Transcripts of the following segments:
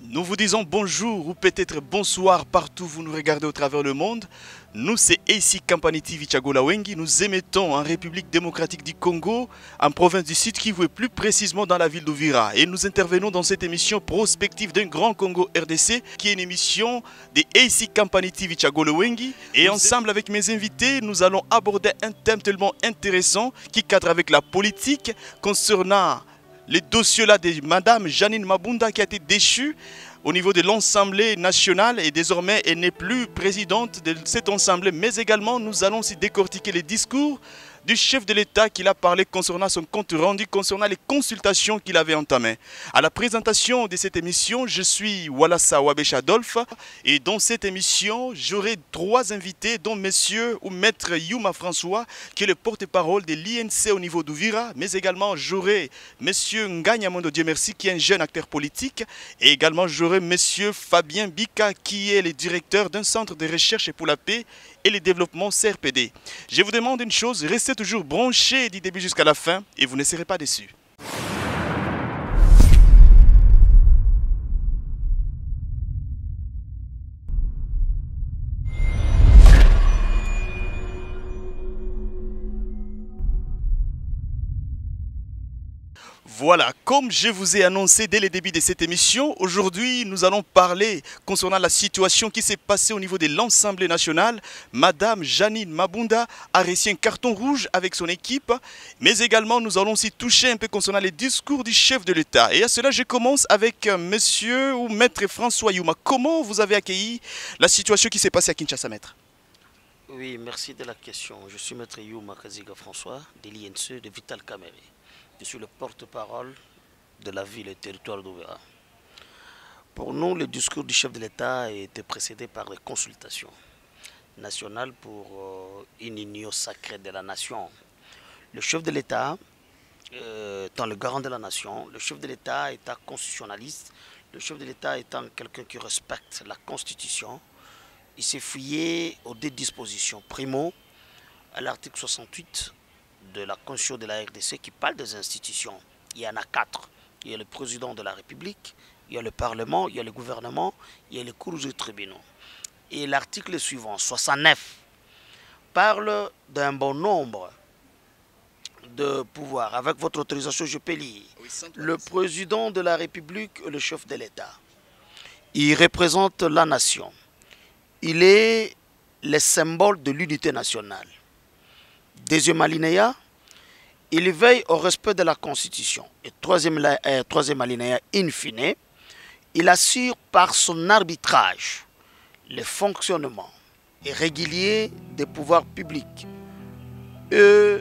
Nous vous disons bonjour ou peut-être bonsoir partout où vous nous regardez au travers le monde. Nous, c'est AC Company TV Chagola Wengi. Nous émettons en République démocratique du Congo, en province du Sud Kivu et plus précisément dans la ville d'Uvira. Et nous intervenons dans cette émission prospective d'un grand Congo RDC, qui est une émission de AC Company TV Chagola Wengi. Et ensemble avec mes invités, nous allons aborder un thème tellement intéressant qui cadre avec la politique concernant les dossiers-là de Madame Janine Mabunda qui a été déchue au niveau de l'Assemblée nationale et désormais elle n'est plus présidente de cette Assemblée. Mais également nous allons aussi décortiquer les discours du chef de l'État qui a parlé concernant son compte rendu, concernant les consultations qu'il avait entamées. À la présentation de cette émission, je suis Walassa Wabesh Adolphe et dans cette émission, j'aurai trois invités dont monsieur ou maître Yuma François qui est le porte-parole de l'INC au niveau d'Uvira, mais également j'aurai monsieur Nganya Mondo Dieu merci qui est un jeune acteur politique et également j'aurai monsieur Fabien Bika qui est le directeur d'un centre de recherche pour la paix et le développement CRPD. Je vous demande une chose, restez toujours branchés du début jusqu'à la fin et vous ne serez pas déçus. Voilà, comme je vous ai annoncé dès le début de cette émission, aujourd'hui nous allons parler concernant la situation qui s'est passée au niveau de l'Assemblée nationale. Madame Janine Mabunda a reçu un carton rouge avec son équipe, mais également nous allons aussi toucher un peu concernant les discours du chef de l'État. Et à cela, je commence avec monsieur ou maître François Yuma. Comment vous avez accueilli la situation qui s'est passée à Kinshasa, maître? Oui, merci de la question. Je suis maître Yuma Kaziga François, de l'INC de Vital Kamere. Je suis le porte-parole de la ville et territoire d'Uvira. Pour nous, le discours du chef de l'État a été précédé par les consultations nationales pour une union sacrée de la nation. Le chef de l'État, étant le garant de la nation, le chef de l'État étant constitutionnaliste, le chef de l'État étant quelqu'un qui respecte la Constitution, il s'est fouillé aux deux dispositions. Primo, à l'article 68 de la Constitution de la RDC qui parle des institutions. Il y en a 4. Il y a le président de la République, il y a le Parlement, il y a le gouvernement, il y a les cours et tribunaux. Et l'article suivant, 69, parle d'un bon nombre de pouvoirs. Avec votre autorisation, je peux lire. Le président de la République est le chef de l'État. Il représente la nation. Il est le symbole de l'unité nationale. Deuxième alinéa, il veille au respect de la Constitution. Et troisième alinéa, in fine, il assure par son arbitrage le fonctionnement régulier des pouvoirs publics et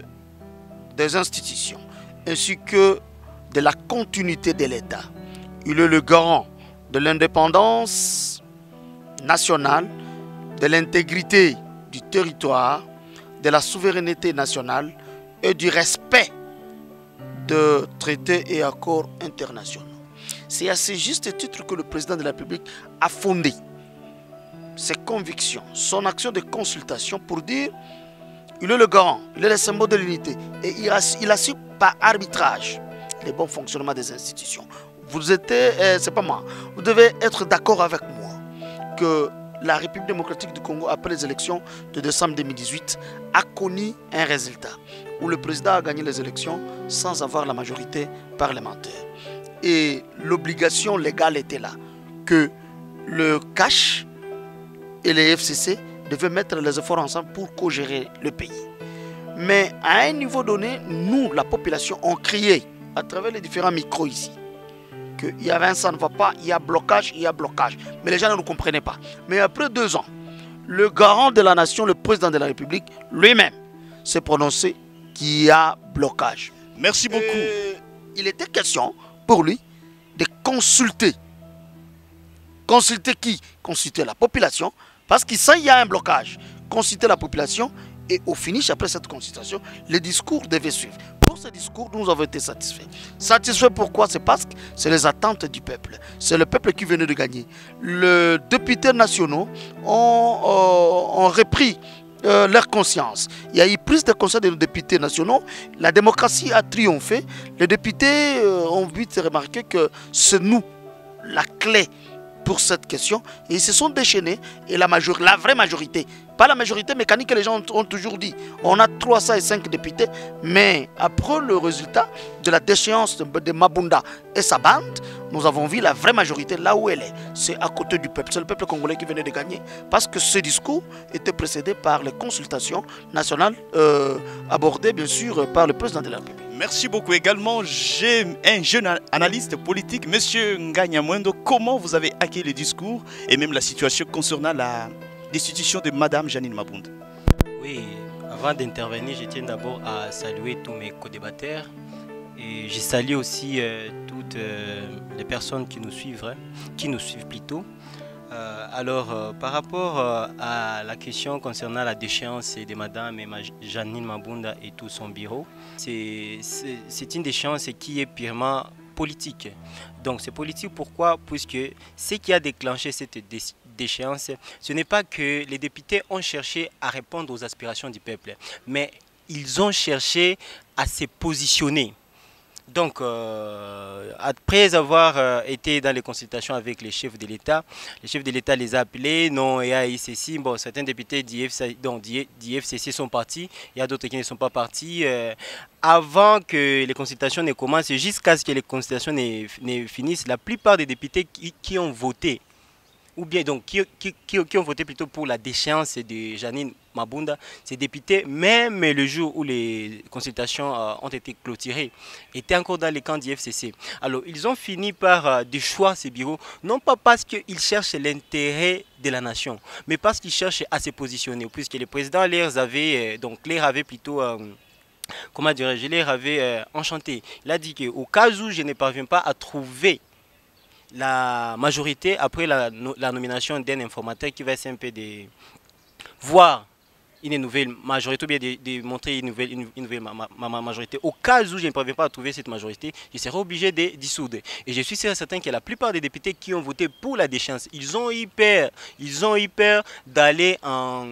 des institutions, ainsi que de la continuité de l'État. Il est le garant de l'indépendance nationale, de l'intégrité du territoire, de la souveraineté nationale et du respect de traités et accords internationaux. C'est à ce juste titre que le président de la République a fondé ses convictions, son action de consultation pour dire il est le garant, il est le symbole de l'unité et il assure par arbitrage le bon fonctionnement des institutions. Vous êtes, c'est pas moi, vous devez être d'accord avec moi que la République démocratique du Congo, après les élections de décembre 2018, a connu un résultat où le président a gagné les élections sans avoir la majorité parlementaire. Et l'obligation légale était là, que le CACH et les FCC devaient mettre les efforts ensemble pour co-gérer le pays. Mais à un niveau donné, nous, la population, on criait à travers les différents micros ici, qu'il y avait un ça ne va pas, il y a blocage, il y a blocage. Mais les gens ne nous comprenaient pas. Mais après 2 ans, le garant de la nation, le président de la République, lui-même, s'est prononcé qu'il y a blocage. Merci beaucoup. Il était question pour lui de consulter. Consulter qui? Consulter la population, parce qu'il sait qu'il y a un blocage. Consulter la population et au finish, après cette consultation, le discours devait suivre. Pour ce discours, nous avons été satisfaits. Satisfaits pourquoi? C'est parce que c'est les attentes du peuple. C'est le peuple qui venait de gagner. Les députés nationaux ont repris leur conscience. Il y a eu prise de conscience des députés nationaux. La démocratie a triomphé. Les députés ont vite remarqué que c'est nous, la clé pour cette question et ils se sont déchaînés et la vraie majorité, pas la majorité mécanique que les gens ont toujours dit, on a 305 députés, mais après le résultat de la déchéance de Mabunda et sa bande, nous avons vu la vraie majorité là où elle est, c'est à côté du peuple, c'est le peuple congolais qui venait de gagner parce que ce discours était précédé par les consultations nationales abordées bien sûr par le président de la République. Merci beaucoup. Également, j'ai un jeune analyste politique, Monsieur Nganya Mwendo. Comment vous avez accueilli le discours et même la situation concernant la destitution de Madame Jeannine Mabunda? Oui, avant d'intervenir, je tiens d'abord à saluer tous mes co-débatteurs et je salue aussi toutes les personnes qui nous suivent, plutôt. Par rapport à la question concernant la déchéance de Madame Jeannine Mabunda et tout son bureau, c'est une déchéance qui est purement politique. Donc c'est politique pourquoi? Puisque ce qui a déclenché cette déchéance, ce n'est pas que les députés ont cherché à répondre aux aspirations du peuple, mais ils ont cherché à se positionner. Donc, après avoir été dans les consultations avec les chefs de l'État les a appelés, non, il y a ICC, bon, certains députés d'IFCC sont partis, il y a d'autres qui ne sont pas partis. Avant que les consultations ne commencent, jusqu'à ce que les consultations ne finissent, la plupart des députés qui ont voté, ou bien donc qui ont voté plutôt pour la déchéance de Jeannine Mabunda, ces députés, même le jour où les consultations ont été clôturées, étaient encore dans les camps d'IFCC. Alors, ils ont fini par déchoir ces bureaux, non pas parce qu'ils cherchent l'intérêt de la nation, mais parce qu'ils cherchent à se positionner, puisque le président les avait plutôt... comment dirais-je, les avait enchantés. Il a dit qu'au cas où je ne parviens pas à trouver la majorité après la nomination d'un informateur qui va essayer un peu de voir une nouvelle majorité ou bien de montrer une nouvelle majorité. Au cas où je ne parviens pas à trouver cette majorité, je serai obligé de dissoudre. Et je suis certain que la plupart des députés qui ont voté pour la déchéance, ils ont eu peur d'aller en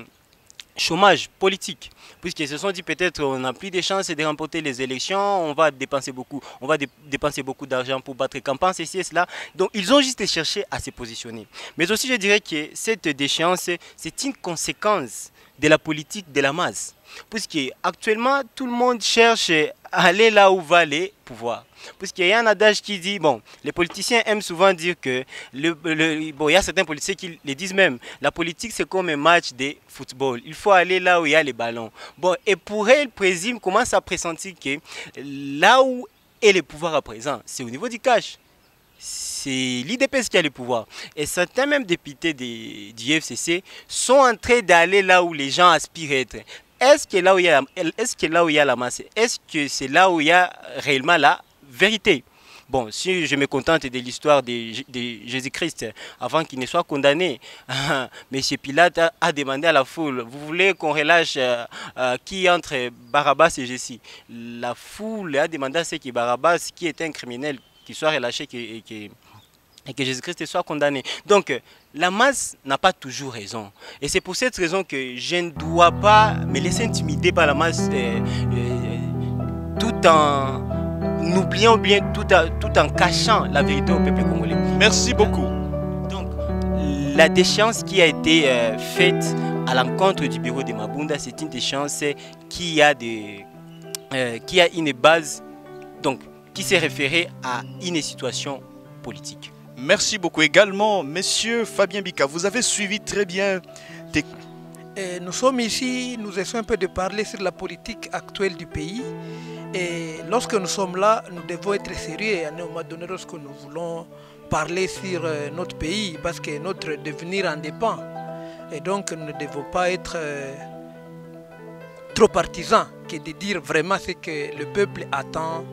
chômage politique, puisqu'ils se sont dit peut-être on n'a plus de chances de remporter les élections, on va dépenser beaucoup d'argent pour battre campagne, ceci et cela. Donc ils ont juste cherché à se positionner. Mais aussi je dirais que cette déchéance, c'est une conséquence de la politique de la masse, puisque actuellement tout le monde cherche à aller là où va les pouvoirs. Puisqu'il y a un adage qui dit, bon, les politiciens aiment souvent dire que, bon, il y a certains politiciens qui le disent même, la politique c'est comme un match de football, il faut aller là où il y a les ballons. Bon, et pour elle, présume, commence à pressentir que là où est le pouvoir à présent, c'est au niveau du cash. C'est l'IDPS qui a le pouvoir. Et certains même députés du FCC sont en train d'aller là où les gens aspirent à être. Est-ce que là où il y a la masse, est-ce que c'est là où il y a réellement la vérité? Bon, si je me contente de l'histoire de Jésus-Christ, avant qu'il ne soit condamné, M. Pilate a demandé à la foule, vous voulez qu'on relâche qui entre Barabbas et Jésus? La foule a demandé à ceux qui Barabbas, qui était un criminel, qu'il soit relâché et que Jésus-Christ soit condamné. Donc, la masse n'a pas toujours raison. Et c'est pour cette raison que je ne dois pas me laisser intimider par la masse tout en oubliant bien, tout en cachant la vérité au peuple congolais. Merci beaucoup. Donc, la déchéance qui a été faite à l'encontre du bureau de Mabunda, c'est une déchéance qui a une base, donc, qui s'est référée à une situation politique. Merci beaucoup. Également, Monsieur Fabien Bika, vous avez suivi très bien. Nous sommes ici, nous essayons un peu de parler sur la politique actuelle du pays. Et lorsque nous sommes là, nous devons être sérieux et à un moment donné, lorsque nous voulons parler sur notre pays, parce que notre devenir en dépend. Et donc, nous ne devons pas être trop partisans que de dire vraiment ce que le peuple attend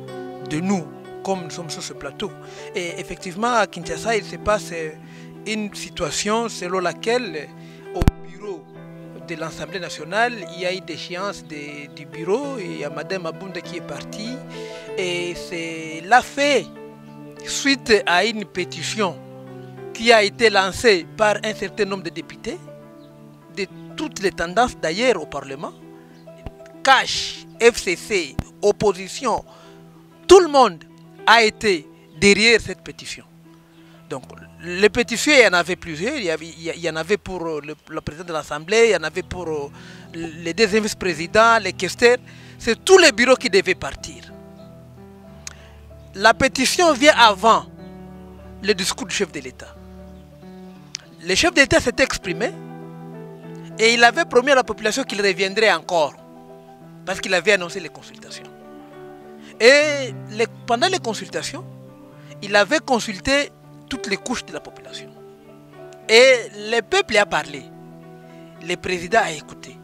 de nous, comme nous sommes sur ce plateau. Et effectivement, à Kinshasa, il se passe une situation selon laquelle, au bureau de l'Assemblée nationale, il y a eu déchéance du bureau, et il y a Mme Mabunda qui est partie. Et c'est la fait suite à une pétition qui a été lancée par un certain nombre de députés, de toutes les tendances d'ailleurs au Parlement, Cash, FCC, opposition, tout le monde a été derrière cette pétition. Donc, les pétitions, il y en avait plusieurs. Il y en avait pour le président de l'Assemblée, il y en avait pour les deuxièmes vice-présidents, les questeurs. C'est tous les bureaux qui devaient partir. La pétition vient avant le discours du chef de l'État. Le chef de l'État s'était exprimé et il avait promis à la population qu'il reviendrait encore parce qu'il avait annoncé les consultations. Et pendant les consultations, il avait consulté toutes les couches de la population. Et le peuple a parlé. Le président a écouté.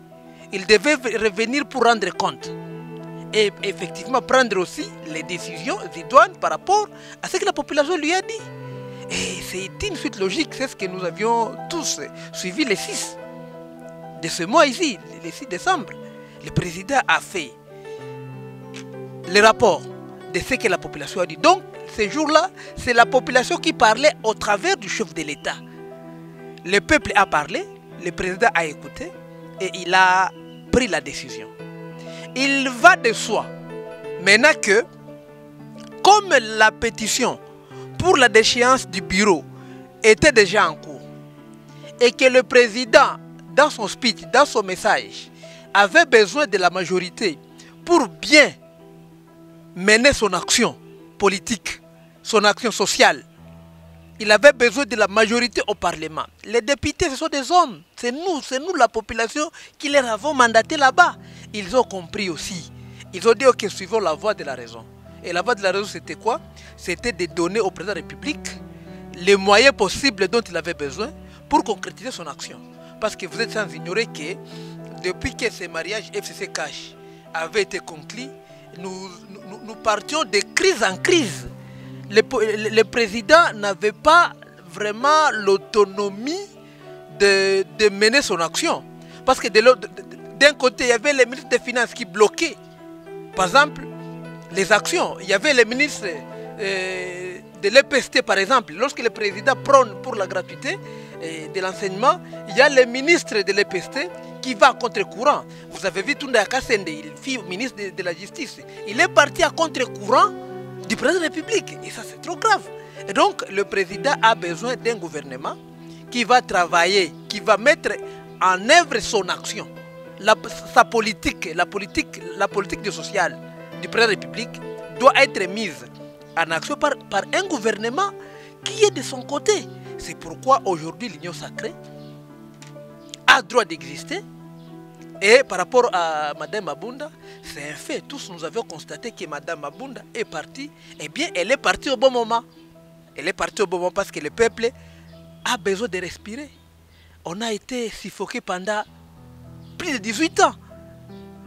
Il devait revenir pour rendre compte. Et effectivement prendre aussi les décisions idoines par rapport à ce que la population lui a dit. Et c'est une suite logique, c'est ce que nous avions tous suivi le 6 de ce mois ici, le 6 décembre. Le président a fait le rapport de ce que la population a dit. Donc, ce jour-là, c'est la population qui parlait au travers du chef de l'État. Le peuple a parlé, le président a écouté et il a pris la décision. Il va de soi maintenant que, comme la pétition pour la déchéance du bureau était déjà en cours et que le président, dans son speech, dans son message, avait besoin de la majorité pour bien mener son action politique, son action sociale, il avait besoin de la majorité au Parlement. Les députés, ce sont des hommes. C'est nous la population qui les avons mandatés là-bas. Ils ont compris aussi. Ils ont dit, ok, suivons la voie de la raison. Et la voie de la raison, c'était quoi? C'était de donner au président de la République les moyens possibles dont il avait besoin pour concrétiser son action. Parce que vous êtes sans ignorer que depuis que ce mariage FCC Cash avait été conclu, nous partions de crise en crise. Le président n'avait pas vraiment l'autonomie de mener son action. Parce que d'un côté, il y avait les ministres des Finances qui bloquaient, par exemple, les actions. Il y avait les ministres de l'EPST, par exemple. Lorsque le président prône pour la gratuité de l'enseignement, il y a le ministre de l'EPST qui va à contre-courant. Vous avez vu Tunda Kassende, il fut ministre de la Justice. Il est parti à contre-courant du président de la République. Et ça, c'est trop grave. Et donc, le président a besoin d'un gouvernement qui va travailler, qui va mettre en œuvre son action. Sa politique, la politique sociale du président de la République doit être mise en action par un gouvernement qui est de son côté. C'est pourquoi aujourd'hui l'Union sacrée a droit d'exister. Et par rapport à Mme Mabunda, c'est un fait. Tous nous avons constaté que Mme Mabunda est partie. Eh bien, elle est partie au bon moment. Elle est partie au bon moment parce que le peuple a besoin de respirer. On a été suffoqué pendant plus de 18 ans.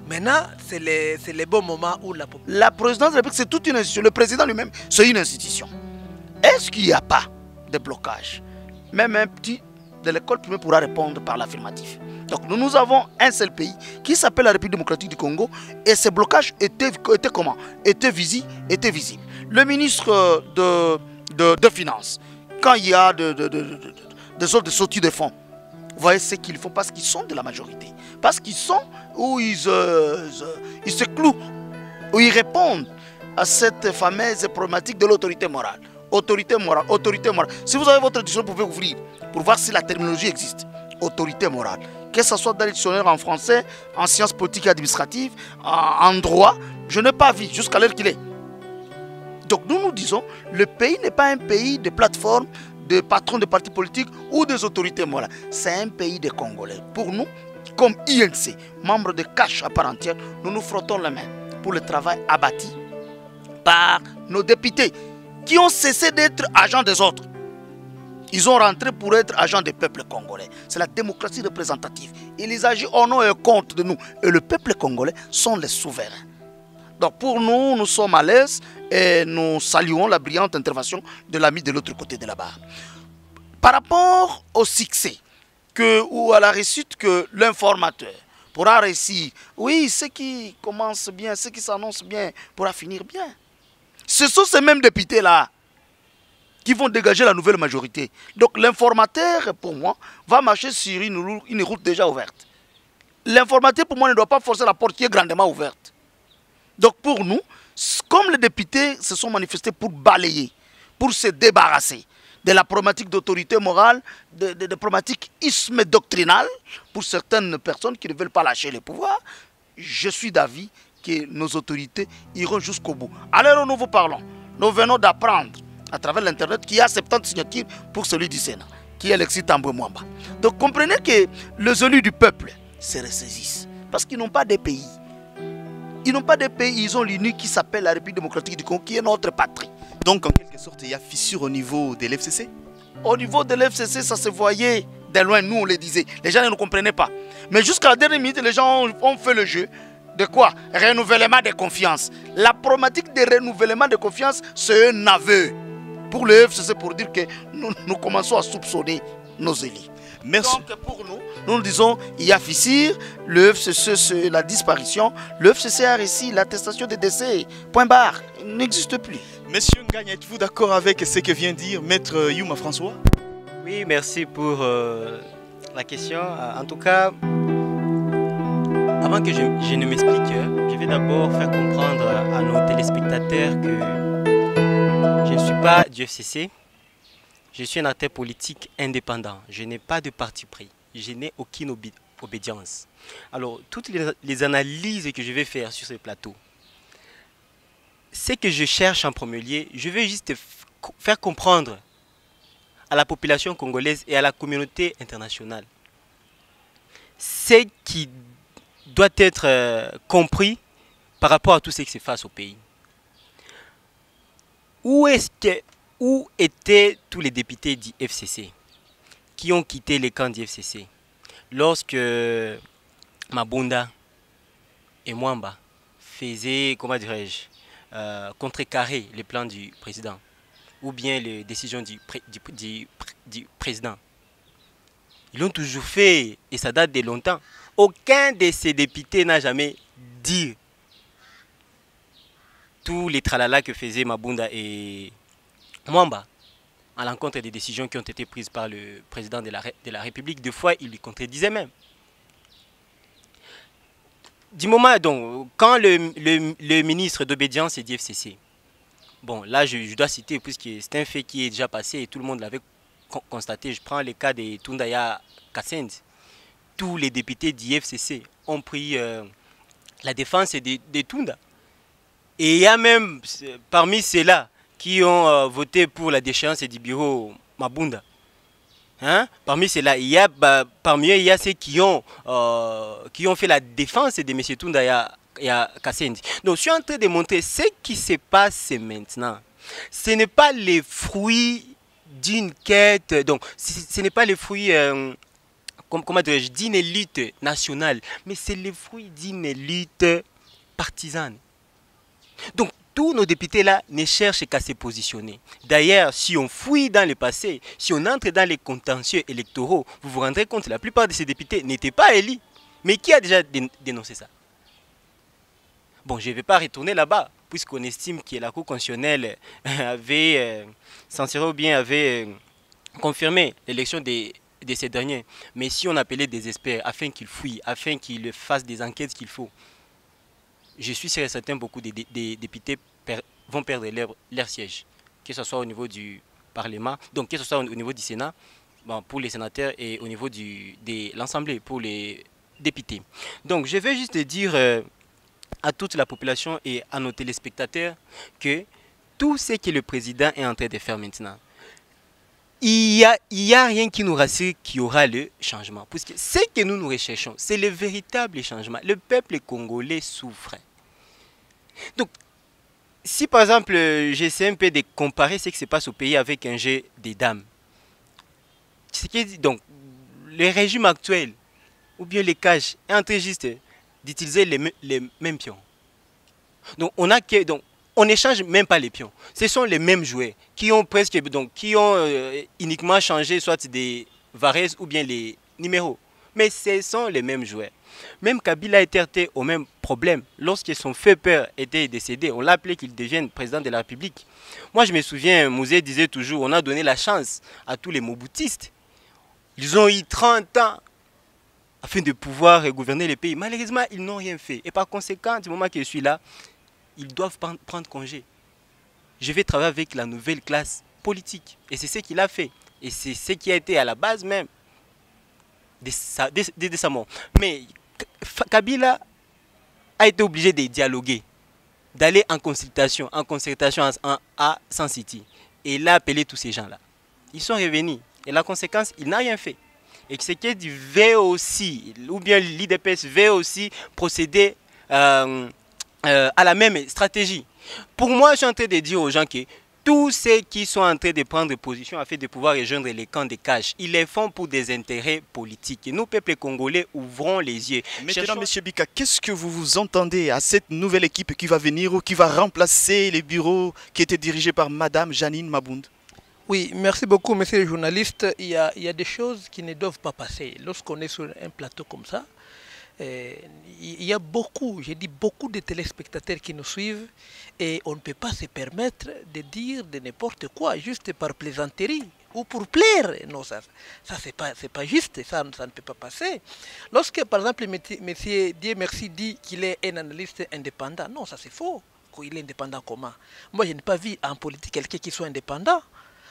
Maintenant, c'est le bon moment où la présidence de la République, c'est toute une institution. Le président lui-même, c'est une institution. Est-ce qu'il n'y a pas de blocage? Même un petit de l'école primaire pourra répondre par l'affirmatif. Donc nous avons un seul pays qui s'appelle la République démocratique du Congo et ces blocages étaient comment? Étaient visibles. Le ministre de Finances, quand il y a des sortes de sorties de fonds, vous voyez ce qu'ils font parce qu'ils sont de la majorité. Parce qu'ils sont où ils se clouent, où ils répondent à cette fameuse problématique de l'autorité morale. Autorité morale. Si vous avez votre dictionnaire, vous pouvez ouvrir pour voir si la terminologie existe. Autorité morale. Que ce soit dans le dictionnaire en français, en sciences politiques et administratives, en droit, je n'ai pas vu jusqu'à l'heure qu'il est. Donc nous disons, le pays n'est pas un pays de plateforme, de patrons de partis politiques ou des autorités morales. C'est un pays de Congolais. Pour nous, comme INC, membre de CACH à part entière, nous nous frottons les mains pour le travail abattu par nos députés qui ont cessé d'être agents des autres. Ils ont rentré pour être agents du peuple congolais. C'est la démocratie représentative. Ils agissent au nom et au compte de nous. Et le peuple congolais sont les souverains. Donc pour nous, nous sommes à l'aise et nous saluons la brillante intervention de l'ami de l'autre côté de la barre. Par rapport au succès ou à la réussite que l'informateur pourra réussir, oui, ce qui commence bien, ce qui s'annonce bien pourra finir bien. Ce sont ces mêmes députés-là qui vont dégager la nouvelle majorité. Donc l'informateur, pour moi, va marcher sur une route déjà ouverte. L'informateur, pour moi, ne doit pas forcer la porte qui est grandement ouverte. Donc pour nous, comme les députés se sont manifestés pour balayer, pour se débarrasser de la problématique d'autorité morale, de problématique isme doctrinale pour certaines personnes qui ne veulent pas lâcher le pouvoir. Je suis d'avis que nos autorités iront jusqu'au bout. À l'heure où nous vous parlons, nous venons d'apprendre à travers l'Internet qu'il y a 70 signatures pour celui du Sénat, qui est Alexis Thambwe Mwamba. Donc comprenez que les élus du peuple se ressaisissent parce qu'ils n'ont pas de pays. Ils n'ont pas de pays, ils ont l'UNI qui s'appelle la République démocratique du Congo, qui est notre patrie. Donc en quelque sorte, il y a fissure au niveau de l'FCC? Au niveau de l'FCC, ça se voyait de loin, nous on le disait. Les gens ne nous comprenaient pas. Mais jusqu'à la dernière minute, les gens ont fait le jeu. De quoi? Renouvellement de confiance. La problématique de renouvellement de confiance, c'est un aveu pour le FCC pour dire que nous commençons à soupçonner nos élus. Merci. Donc pour nous, nous disons il y a fissure, le FCC c'est la disparition, le FCC a réussi l'attestation de décès, point barre, il n'existe plus. Monsieur Ngagne, êtes-vous d'accord avec ce que vient de dire Maître Yuma François? Oui, merci pour la question. En tout cas, avant que je ne m'explique, je vais d'abord faire comprendre à nos téléspectateurs que je ne suis pas du FCC. Je suis un acteur politique indépendant. Je n'ai pas de parti pris. Je n'ai aucune obédience. Alors, toutes les analyses que je vais faire sur ce plateau, ce que je cherche en premier lieu, je vais juste faire comprendre à la population congolaise et à la communauté internationale ce qui doit être compris par rapport à tout ce qui se passe au pays. Où étaient tous les députés du FCC qui ont quitté les camps du FCC lorsque Mabunda et Mwamba faisaient, comment dirais-je, contrecarrer les plans du président ou bien les décisions du président? Ils l'ont toujours fait et ça date de longtemps. Aucun de ces députés n'a jamais dit tous les tralala que faisaient Mabunda et Mwamba à l'encontre des décisions qui ont été prises par le président de la République. Deux fois, il lui contredisait même. Du moment, donc, quand le ministre d'obédience est du FCC, bon, là, je dois citer, puisque c'est un fait qui est déjà passé et tout le monde l'avait constaté. Je prends le cas de Tundaya Kassend. Tous les députés du FCC ont pris la défense de Tunda. Et il y a même, parmi ceux-là, qui ont voté pour la déchéance du bureau Mabunda. Hein? Parmi ceux-là, parmi eux, il y a ceux qui ont fait la défense de M. Tundaya Kassendi. Donc, je suis en train de montrer ce qui se passe maintenant. Ce n'est pas les fruits d'une quête, donc ce n'est pas les fruits comment dirais-je, d'une élite nationale, mais c'est les fruits d'une élite partisane. Donc, tous nos députés là ne cherchent qu'à se positionner. D'ailleurs, si on fouille dans le passé, si on entre dans les contentieux électoraux, vous vous rendrez compte que la plupart de ces députés n'étaient pas élus. Mais qui a déjà dénoncé ça? Bon, je ne vais pas retourner là-bas, puisqu'on estime que la Cour constitutionnelle avait censuré ou bien avait confirmé l'élection de ces derniers. Mais si on appelait des experts afin qu'ils fouillent, afin qu'ils fassent des enquêtes qu'il faut, je suis sûr et certain beaucoup de députés vont perdre leur siège, que ce soit au niveau du Parlement, donc que ce soit au niveau du Sénat, bon, pour les sénateurs, et au niveau de l'Assemblée pour les députés. Donc je vais juste dire à toute la population et à nos téléspectateurs que tout ce que le président est en train de faire maintenant, il y a rien qui nous rassure qu'il y aura le changement. Parce que ce que nous recherchons, c'est le véritable changement. Le peuple congolais souffre. Donc, si par exemple, j'essaie un peu de comparer ce qui se passe au pays avec un jeu des dames, donc, le régime actuel, ou bien les cages, est en train juste d'utiliser les mêmes pions. Donc, on n'échange même pas les pions. Ce sont les mêmes joueurs qui ont presque, donc, qui ont uniquement changé soit des varèses ou bien les numéros. Mais ce sont les mêmes joueurs. Même Kabila était au même problème. Lorsque son feu père était décédé, on l'a appelé qu'il devienne président de la République. Moi, je me souviens, Mouzé disait toujours, on a donné la chance à tous les Mobutistes. Ils ont eu 30 ans afin de pouvoir gouverner le pays. Malheureusement, ils n'ont rien fait. Et par conséquent, du moment que je suis là, ils doivent prendre congé. Je vais travailler avec la nouvelle classe politique. Et c'est ce qu'il a fait. Et c'est ce qui a été à la base même de sa mort. Mais Kabila a été obligé de dialoguer, d'aller en concertation à Sun City. Et il a appelé tous ces gens-là. Ils sont revenus. Et la conséquence, il n'a rien fait. Et ce qui veut aussi, ou bien l'IDPS veut aussi procéder à la même stratégie. Pour moi, je suis en train de dire aux gens que tous ceux qui sont en train de prendre position afin de pouvoir rejoindre les camps de cash, ils les font pour des intérêts politiques. Et nous, peuple congolais, ouvrons les yeux. Maintenant, M. Bika, qu'est-ce que vous entendez à cette nouvelle équipe qui va venir ou qui va remplacer les bureaux qui étaient dirigés par Mme Janine Mabunda? Oui, merci beaucoup, monsieur le journaliste. Il y a des choses qui ne doivent pas passer. Lorsqu'on est sur un plateau comme ça, il y a beaucoup, j'ai dit beaucoup de téléspectateurs qui nous suivent et on ne peut pas se permettre de dire de n'importe quoi juste par plaisanterie ou pour plaire. Non, ça c'est pas juste, ça ne peut pas passer. Lorsque par exemple monsieur Dieu merci dit qu'il est un analyste indépendant, non, ça c'est faux. Il est indépendant comment? Moi je n'ai pas vu en politique quelqu'un qui soit indépendant.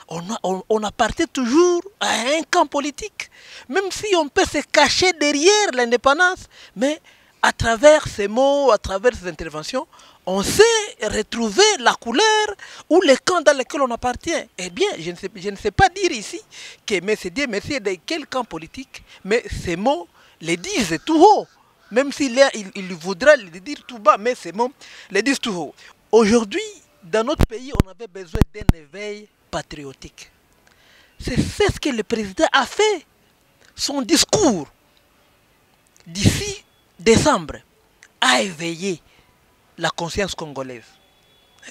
On appartient toujours à un camp politique, même si on peut se cacher derrière l'indépendance, mais à travers ces mots, à travers ces interventions, on sait retrouver la couleur ou le camp dans lequel on appartient. Eh bien, je ne sais pas dire ici que M. Dieu merci est de quel camp politique, mais ces mots les disent tout haut, même s'il voudra le dire tout bas, mais ces mots les disent tout haut. Aujourd'hui, dans notre pays, on avait besoin d'un éveil patriotique. C'est ce que le président a fait. Son discours d'ici décembre a éveillé la conscience congolaise.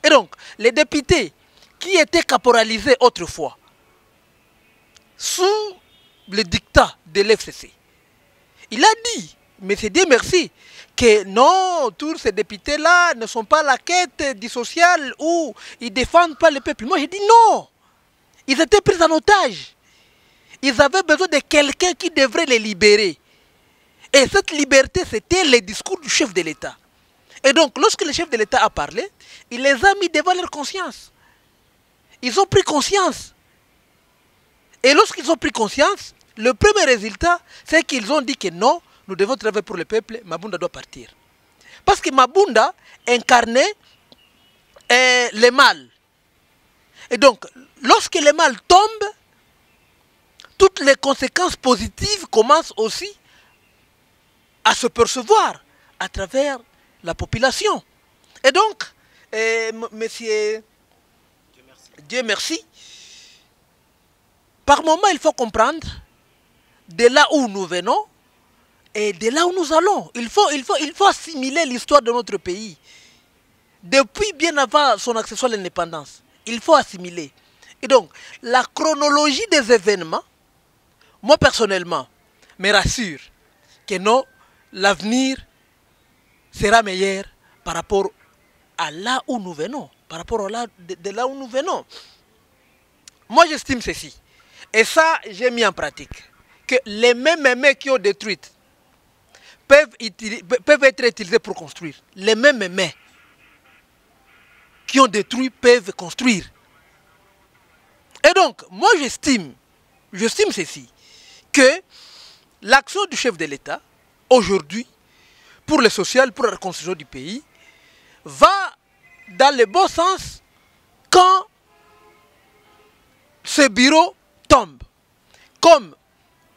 Et donc, les députés qui étaient caporalisés autrefois sous le dictat de l'FCC, il a dit, M. Dieu merci, que non, tous ces députés-là ne sont pas à la quête du social ou ils ne défendent pas le peuple. Moi, j'ai dit non. Ils étaient pris en otage. Ils avaient besoin de quelqu'un qui devrait les libérer. Et cette liberté, c'était le discours du chef de l'État. Et donc, lorsque le chef de l'État a parlé, il les a mis devant leur conscience. Ils ont pris conscience. Et lorsqu'ils ont pris conscience, le premier résultat, c'est qu'ils ont dit que non, nous devons travailler pour le peuple, Mabunda doit partir. Parce que Mabunda incarnait le mal. Et donc, lorsque le mal tombe, toutes les conséquences positives commencent aussi à se percevoir à travers la population. Et donc, monsieur Dieu merci, par moment il faut comprendre de là où nous venons et de là où nous allons. Il faut assimiler l'histoire de notre pays. Depuis bien avant son accession à l'indépendance, il faut assimiler. Et donc, la chronologie des événements, moi personnellement, me rassure que non, l'avenir sera meilleur par rapport à là où nous venons, par rapport à de là où nous venons. Moi, j'estime ceci. Et ça, j'ai mis en pratique. Que les mêmes qui ont détruit peuvent être utilisés pour construire. Les mêmes qui ont détruit peuvent construire. Et donc, moi j'estime ceci, que l'action du chef de l'État, aujourd'hui, pour le social, pour la reconstruction du pays, va dans le bon sens quand ce bureau tombe. Comme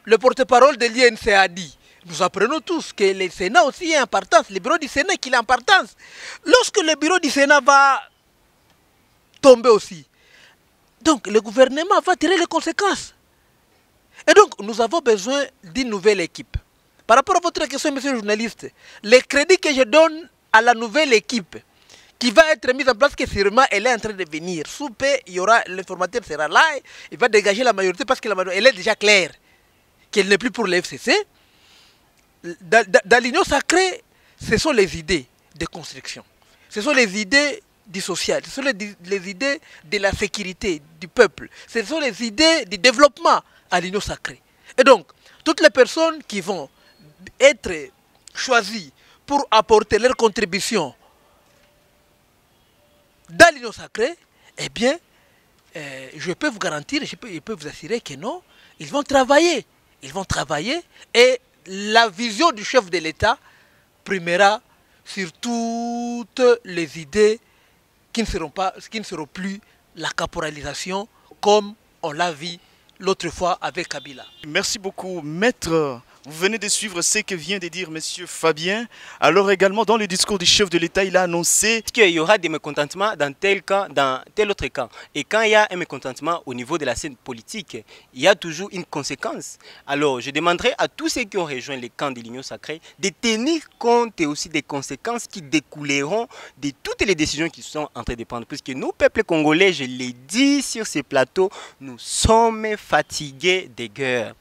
le porte-parole de l'INC a dit, nous apprenons tous que le Sénat aussi a importance, le bureau du Sénat qu'il a importance. Lorsque le bureau du Sénat va tomber aussi, donc le gouvernement va tirer les conséquences. Et donc nous avons besoin d'une nouvelle équipe. Par rapport à votre question, monsieur le journaliste, les crédits que je donne à la nouvelle équipe qui va être mise en place, que sûrement elle est en train de venir. Sous peu, il y aura, l'informateur sera là, il va dégager la majorité parce que elle est déjà claire qu'elle n'est plus pour le FCC. Dans l'Union sacrée, ce sont les idées de construction. Ce sont les idées du social, ce sont les idées de la sécurité du peuple. Ce sont les idées du développement à l'Union sacrée. Et donc, toutes les personnes qui vont être choisies pour apporter leur contribution dans l'Union sacrée, eh bien, je peux vous garantir, je peux vous assurer que non, ils vont travailler. Ils vont travailler et la vision du chef de l'État primera sur toutes les idées qui ne seront plus la caporalisation comme on l'a vu l'autre fois avec Kabila. Merci beaucoup, maître. Vous venez de suivre ce que vient de dire monsieur Fabien. Alors également, dans le discours du chef de l'État, il a annoncé qu'il y aura des mécontentements dans tel camp, dans tel autre camp. Et quand il y a un mécontentement au niveau de la scène politique, il y a toujours une conséquence. Alors, je demanderai à tous ceux qui ont rejoint les camps de l'Union sacrée de tenir compte aussi des conséquences qui découleront de toutes les décisions qui sont en train de prendre. Puisque nous, peuple congolais, je l'ai dit sur ces plateaux, nous sommes fatigués des guerres.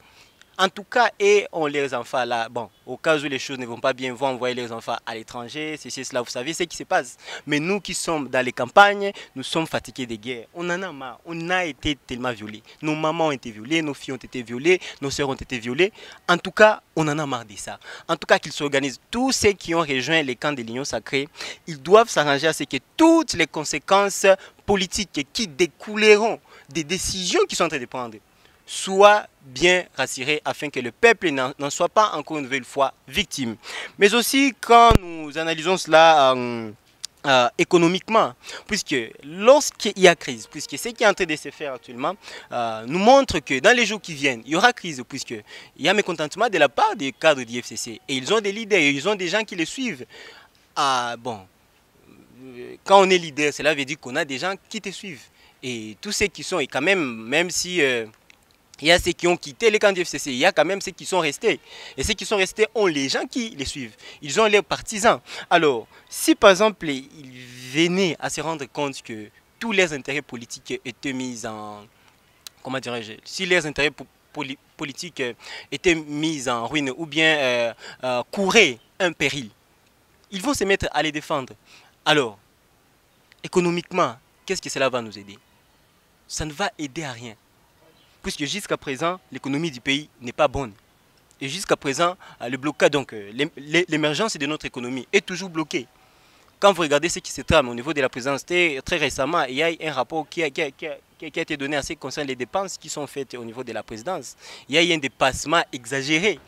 En tout cas, et on les enfants là, bon, au cas où les choses ne vont pas bien, vont envoyer les enfants à l'étranger, c'est cela, vous savez ce qui se passe. Mais nous qui sommes dans les campagnes, nous sommes fatigués des guerres. On en a marre, on a été tellement violés. Nos mamans ont été violées, nos filles ont été violées, nos sœurs ont été violées. En tout cas, on en a marre de ça. En tout cas, qu'ils s'organisent. Tous ceux qui ont rejoint les camps de l'Union sacrée, ils doivent s'arranger à ce que toutes les conséquences politiques qui découleront des décisions qu'ils sont en train de prendre soit bien rassuré afin que le peuple n'en soit pas encore une nouvelle fois victime. Mais aussi quand nous analysons cela économiquement, puisque lorsqu'il y a crise, puisque ce qui est en train de se faire actuellement nous montre que dans les jours qui viennent, il y aura crise, puisqu'il y a mécontentement de la part des cadres du FCC. Et ils ont des leaders, ils ont des gens qui les suivent. Bon, quand on est leader, cela veut dire qu'on a des gens qui te suivent. Et tous ceux qui sont, et quand même si... il y a ceux qui ont quitté les camps du FCC, il y a quand même ceux qui sont restés. Et ceux qui sont restés ont les gens qui les suivent. Ils ont leurs partisans. Alors, si par exemple, ils venaient à se rendre compte que tous leurs intérêts politiques étaient mis en... Comment dirais-je? Si leurs intérêts politiques étaient mis en ruine ou bien couraient un péril, ils vont se mettre à les défendre. Alors, économiquement, qu'est-ce que cela va nous aider? Ça ne va aider à rien. Puisque jusqu'à présent, l'économie du pays n'est pas bonne. Et jusqu'à présent, le blocage, donc l'émergence de notre économie est toujours bloquée. Quand vous regardez ce qui se trame au niveau de la présidence, très récemment, il y a un rapport qui a été donné à ce qui concerne les dépenses qui sont faites au niveau de la présidence. Il y a eu un dépassement exagéré.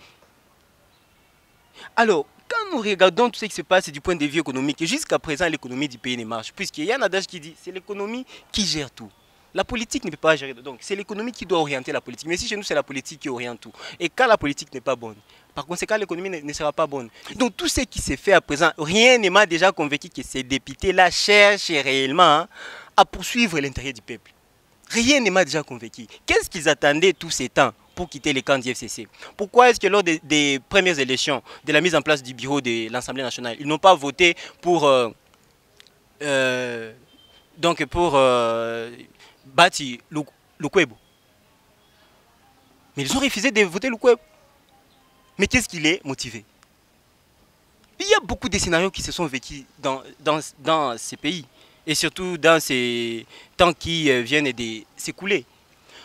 Alors, quand nous regardons tout ce qui se passe du point de vue économique, jusqu'à présent, l'économie du pays ne marche. Puisqu'il y a un adage qui dit, c'est l'économie qui gère tout. La politique ne peut pas gérer. Donc, c'est l'économie qui doit orienter la politique. Mais si chez nous, c'est la politique qui oriente tout. Et quand la politique n'est pas bonne, par conséquent, l'économie ne sera pas bonne. Donc, tout ce qui s'est fait à présent, rien ne m'a déjà convaincu que ces députés-là cherchent réellement à poursuivre l'intérêt du peuple. Rien ne m'a déjà convaincu. Qu'est-ce qu'ils attendaient tous ces temps pour quitter les camps du FCC? Pourquoi est-ce que lors des premières élections, de la mise en place du bureau de l'Assemblée nationale, ils n'ont pas voté pour... Bati Lukwebo. Mais ils ont refusé de voter Lukwebo. Mais qu'est-ce qui les motivé? Il y a beaucoup de scénarios qui se sont vécus dans ces pays. Et surtout dans ces temps qui viennent de s'écouler.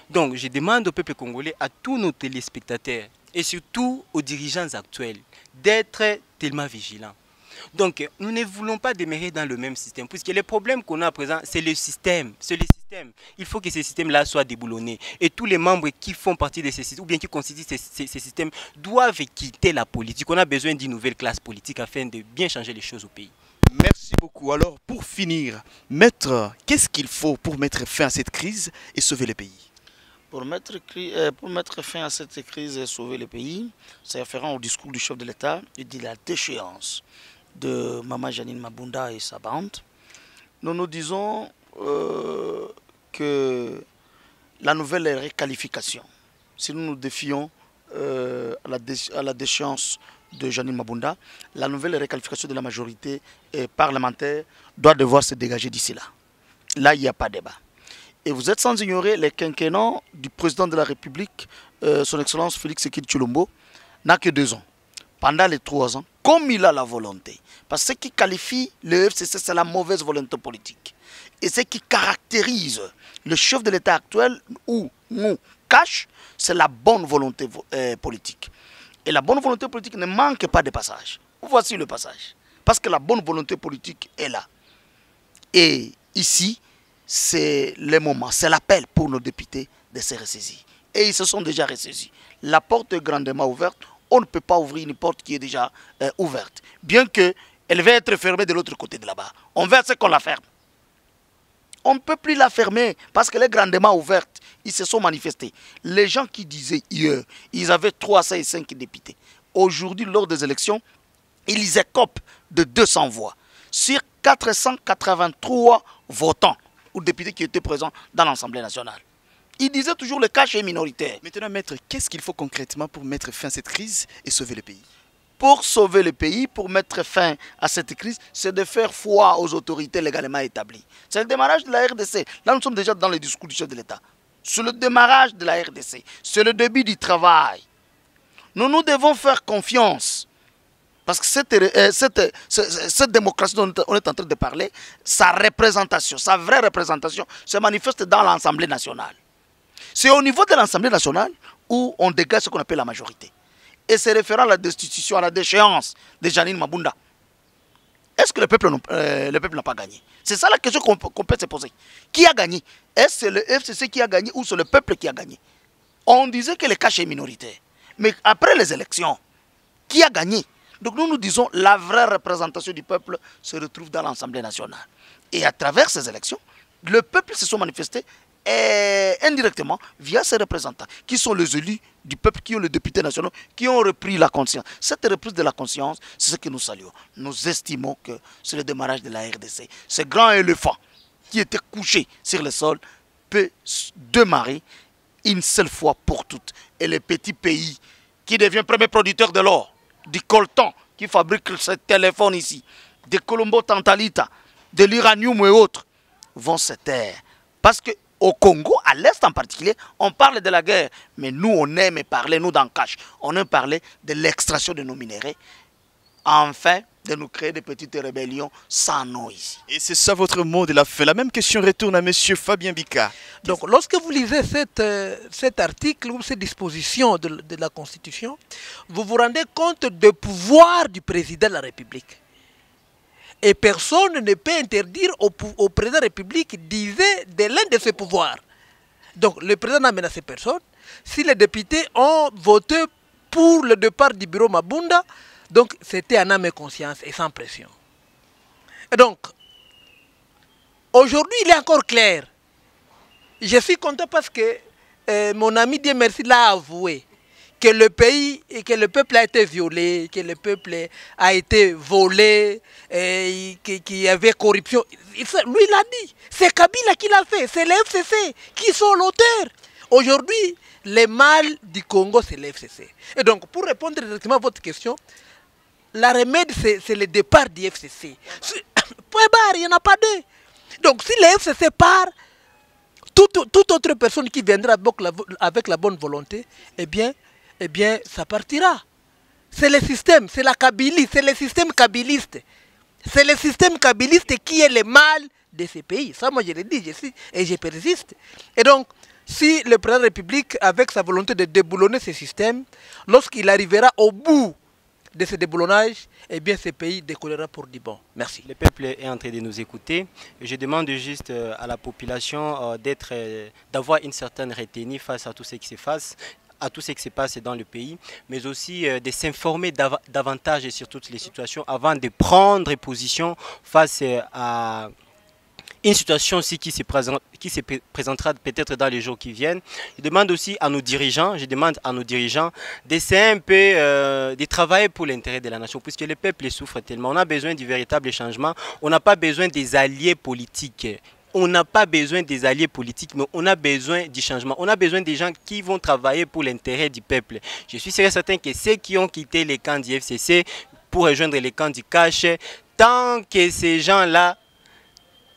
Donc je demande au peuple congolais, à tous nos téléspectateurs et surtout aux dirigeants actuels d'être tellement vigilants. Donc nous ne voulons pas demeurer dans le même système. Puisque les problèmes qu'on a à présent, c'est le système. Il faut que ces systèmes-là soient déboulonnés. Et tous les membres qui font partie de ces systèmes, ou bien qui constituent ces systèmes, doivent quitter la politique. On a besoin d'une nouvelle classe politique afin de bien changer les choses au pays. Merci beaucoup. Alors, pour finir, maître, qu'est-ce qu'il faut pour mettre fin à cette crise et sauver le pays? Pour mettre fin à cette crise et sauver le pays, c'est référent au discours du chef de l'État et de la déchéance de Maman Janine Mabunda et sa bande. Nous nous disons que la nouvelle réqualification, si nous nous défions à la déchéance de Janine Mabunda, la nouvelle réqualification de la majorité parlementaire doit devoir se dégager d'ici là. Là, il n'y a pas de débat. Et vous êtes sans ignorer les quinquennats du président de la République, son Excellence Félix Tshisekedi Tshilombo, n'a que 2 ans. Pendant les 3 ans, comme il a la volonté. Parce que ce qui qualifie le FCC, c'est la mauvaise volonté politique. Et ce qui caractérise le chef de l'État actuel, ou nous cache, c'est la bonne volonté politique. Et la bonne volonté politique ne manque pas de passage. Voici le passage. Parce que la bonne volonté politique est là. Et ici, c'est le moment, c'est l'appel pour nos députés de se ressaisir. Et ils se sont déjà ressaisis. La porte est grandement ouverte. On ne peut pas ouvrir une porte qui est déjà ouverte. Bien qu'elle va être fermée de l'autre côté de là-bas. On veut ce qu'on la ferme. On ne peut plus la fermer parce qu'elle est grandement ouverte. Ils se sont manifestés. Les gens qui disaient hier, ils avaient 305 députés. Aujourd'hui, lors des élections, ils écopent de 200 voix. Sur 483 votants ou députés qui étaient présents dans l'Assemblée nationale. Il disait toujours le cash est minoritaire. Maintenant, maître, qu'est-ce qu'il faut concrètement pour mettre fin à cette crise et sauver le pays? Pour sauver le pays, pour mettre fin à cette crise, c'est de faire foi aux autorités légalement établies. C'est le démarrage de la RDC. Là, nous sommes déjà dans le discours du chef de l'État. C'est le démarrage de la RDC. C'est le début du travail. Nous devons faire confiance. Parce que cette démocratie dont on est en train de parler, sa représentation, sa vraie représentation, se manifeste dans l'Assemblée nationale. C'est au niveau de l'Assemblée nationale où on dégage ce qu'on appelle la majorité. Et c'est référent à la destitution, à la déchéance de Janine Mabunda. Est-ce que le peuple n'a pas gagné? C'est ça la question qu'on peut se poser. Qui a gagné? Est-ce que c'est le FCC qui a gagné ou c'est le peuple qui a gagné? On disait que le cash est minoritaire. Mais après les élections, qui a gagné? Donc nous disons la vraie représentation du peuple se retrouve dans l'Assemblée nationale. Et à travers ces élections, le peuple se sont manifestés indirectement via ses représentants, qui sont les élus du peuple, qui ont les députés nationaux, qui ont repris la conscience. Cette reprise de la conscience, c'est ce que nous saluons. Nous estimons que c'est le démarrage de la RDC. Ce grand éléphant qui était couché sur le sol peut démarrer une seule fois pour toutes. Et le petit pays qui devient premier producteur de l'or, du coltan, qui fabrique ce téléphone ici, des Colombo Tantalita, de l'uranium et autres, vont se taire. Parce qu'au Congo, à l'Est en particulier, on parle de la guerre. Mais nous, on aime parler, nous dans Cash, on aime parler de l'extraction de nos minéraux. Enfin, de nous créer des petites rébellions sans nom ici. Et c'est ça votre mot de la fin. La même question retourne à M. Fabien Bika. Donc, lorsque vous lisez cet article ou cette disposition de la Constitution, vous vous rendez compte du pouvoir du président de la République. Et personne ne peut interdire au président de la République d'user de l'un de ses pouvoirs. Donc, le président n'a menacé personne. Si les députés ont voté pour le départ du bureau Mabunda, donc c'était en âme et conscience et sans pression. Et donc, aujourd'hui, il est encore clair. Je suis content parce que mon ami Dieu merci l'a avoué. Que le pays et que le peuple a été violé, que le peuple a été volé, qu'il y avait corruption. Lui, il a dit. C'est Kabila qui l'a fait. C'est les FCC qui sont l'auteur. Aujourd'hui, le mal du Congo, c'est le FCC. Et donc, pour répondre directement à votre question, la remède, c'est le départ du FCC. Point barre, il n'y en a pas deux. Donc, si le FCC part, toute autre personne qui viendra avec la bonne volonté, eh bien, ça partira. C'est le système, c'est la Kabylie, c'est le système kabiliste. C'est le système kabiliste qui est le mal de ces pays. Ça, moi, je l'ai dit, et je persiste. Et donc, si le président de la République, avec sa volonté de déboulonner ce système, lorsqu'il arrivera au bout de ce déboulonnage, eh bien, ce pays décollera pour du bon. Merci. Le peuple est en train de nous écouter. Je demande juste à la population d'avoir une certaine retenue face à tout ce qui se passe. À tout ce qui se passe dans le pays, mais aussi de s'informer davantage sur toutes les situations avant de prendre position face à une situation aussi qui se présentera peut-être dans les jours qui viennent. Je demande aussi à nos dirigeants, d'essayer un peu de travailler pour l'intérêt de la nation, puisque le peuple souffre tellement. On a besoin du véritable changement, on n'a pas besoin des alliés politiques. On n'a pas besoin des alliés politiques, mais on a besoin du changement. On a besoin des gens qui vont travailler pour l'intérêt du peuple. Je suis certain que ceux qui ont quitté les camps du FCC pour rejoindre les camps du Cash, tant que ces gens-là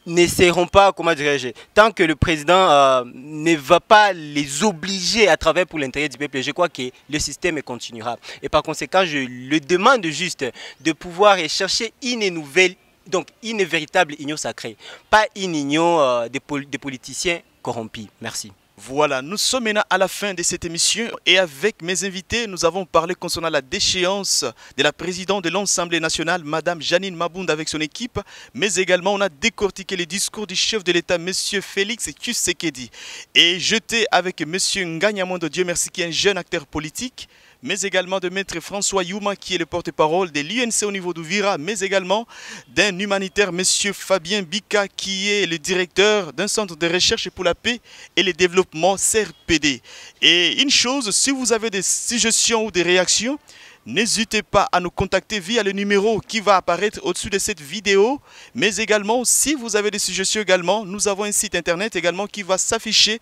ne seront pas, comment dirais-je, tant que le président ne va pas les obliger à travailler pour l'intérêt du peuple, je crois que le système continuera. Et par conséquent, je le demande juste de pouvoir chercher une nouvelle. Donc, une véritable union sacrée, pas une union des politiciens corrompus. Merci. Voilà, nous sommes maintenant à la fin de cette émission et avec mes invités, nous avons parlé concernant la déchéance de la présidente de l'Assemblée nationale, Madame Janine Mabunda avec son équipe, mais également on a décortiqué les discours du chef de l'État, Monsieur Félix Tshisekedi. Et jeté avec Monsieur Nganyamondo, Dieu merci, qui est un jeune acteur politique, mais également de Maître François Youma qui est le porte-parole de l'UNC au niveau d'Uvira, mais également d'un humanitaire, M. Fabien Bika, qui est le directeur d'un centre de recherche pour la paix et le développement CRPD. Et une chose, si vous avez des suggestions ou des réactions, n'hésitez pas à nous contacter via le numéro qui va apparaître au-dessus de cette vidéo, mais également, si vous avez des suggestions également, nous avons un site internet également qui va s'afficher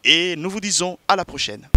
et nous vous disons à la prochaine.